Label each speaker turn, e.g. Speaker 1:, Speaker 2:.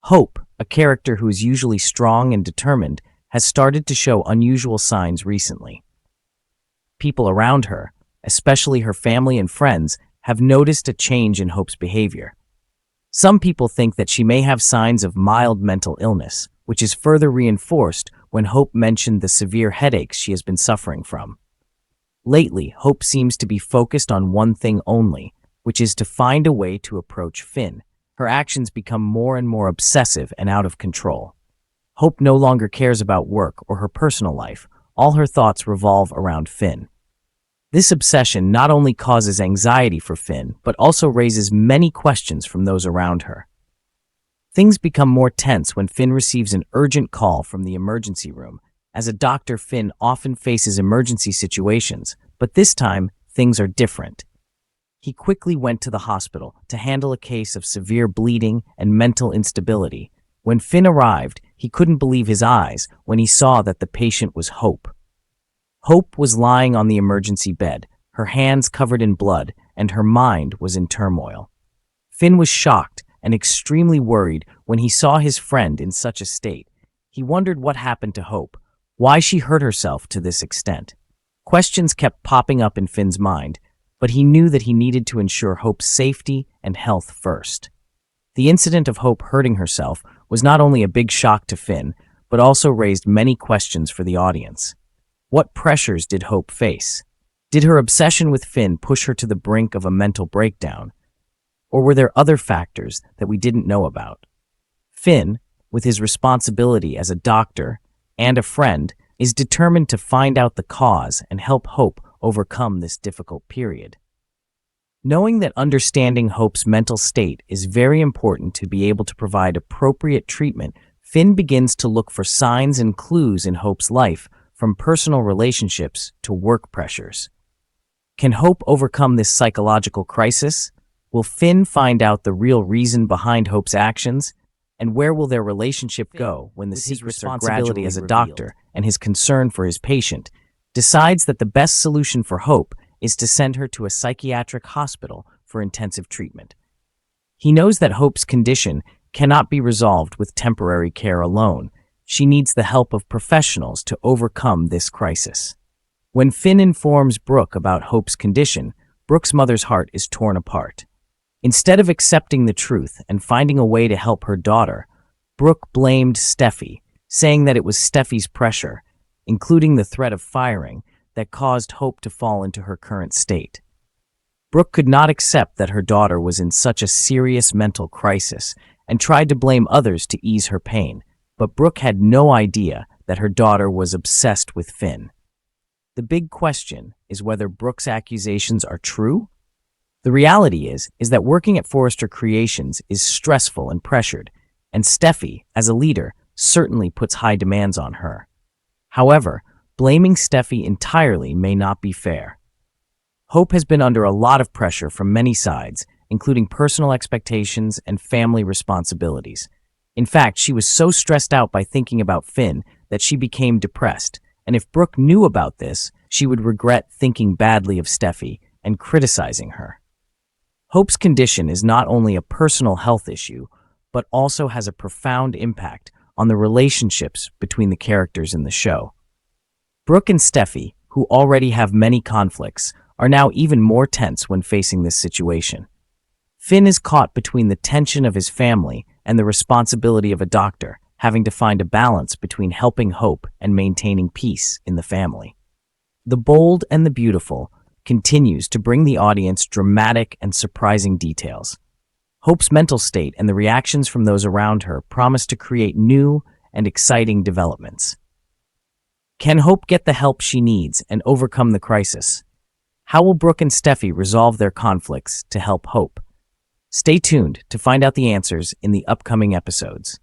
Speaker 1: Hope, a character who is usually strong and determined, has started to show unusual signs recently. People around her, especially her family and friends, have noticed a change in Hope's behavior. Some people think that she may have signs of mild mental illness, which is further reinforced when Hope mentioned the severe headaches she has been suffering from. Lately, Hope seems to be focused on one thing only, which is to find a way to approach Finn. Her actions become more and more obsessive and out of control. Hope no longer cares about work or her personal life. All her thoughts revolve around Finn. This obsession not only causes anxiety for Finn, but also raises many questions from those around her. Things become more tense when Finn receives an urgent call from the emergency room. As a doctor, Finn often faces emergency situations, but this time, things are different. He quickly went to the hospital to handle a case of severe bleeding and mental instability. When Finn arrived, he couldn't believe his eyes when he saw that the patient was Hope. Hope was lying on the emergency bed, her hands covered in blood, and her mind was in turmoil. Finn was shocked and extremely worried when he saw his friend in such a state. He wondered what happened to Hope, why she hurt herself to this extent. Questions kept popping up in Finn's mind, but he knew that he needed to ensure Hope's safety and health first. The incident of Hope hurting herself was not only a big shock to Finn, but also raised many questions for the audience. What pressures did Hope face? Did her obsession with Finn push her to the brink of a mental breakdown? Or were there other factors that we didn't know about? Finn, with his responsibility as a doctor and a friend, is determined to find out the cause and help Hope overcome this difficult period. Knowing that understanding Hope's mental state is very important to be able to provide appropriate treatment, Finn begins to look for signs and clues in Hope's life, from personal relationships to work pressures. Can Hope overcome this psychological crisis? Will Finn find out the real reason behind Hope's actions? And where will their relationship go when the secrets are gradually as a doctor and his concern for his patient decides that the best solution for Hope is to send her to a psychiatric hospital for intensive treatment? He knows that Hope's condition cannot be resolved with temporary care alone. She needs the help of professionals to overcome this crisis. When Finn informs Brooke about Hope's condition, Brooke's mother's heart is torn apart. Instead of accepting the truth and finding a way to help her daughter, Brooke blamed Steffi, saying that it was Steffi's pressure, including the threat of firing, that caused Hope to fall into her current state. Brooke could not accept that her daughter was in such a serious mental crisis and tried to blame others to ease her pain. But Brooke had no idea that her daughter was obsessed with Finn. The big question is whether Brooke's accusations are true. The reality is that working at Forrester Creations is stressful and pressured, and Steffi, as a leader, certainly puts high demands on her. However, blaming Steffi entirely may not be fair. Hope has been under a lot of pressure from many sides, including personal expectations and family responsibilities. In fact, she was so stressed out by thinking about Finn that she became depressed, and if Brooke knew about this, she would regret thinking badly of Steffi and criticizing her. Hope's condition is not only a personal health issue, but also has a profound impact on the relationships between the characters in the show. Brooke and Steffi, who already have many conflicts, are now even more tense when facing this situation. Finn is caught between the tension of his family and the responsibility of a doctor, having to find a balance between helping Hope and maintaining peace in the family. The Bold and the Beautiful continues to bring the audience dramatic and surprising details. Hope's mental state and the reactions from those around her promise to create new and exciting developments. Can Hope get the help she needs and overcome the crisis? How will Brooke and Steffi resolve their conflicts to help Hope? Stay tuned to find out the answers in the upcoming episodes.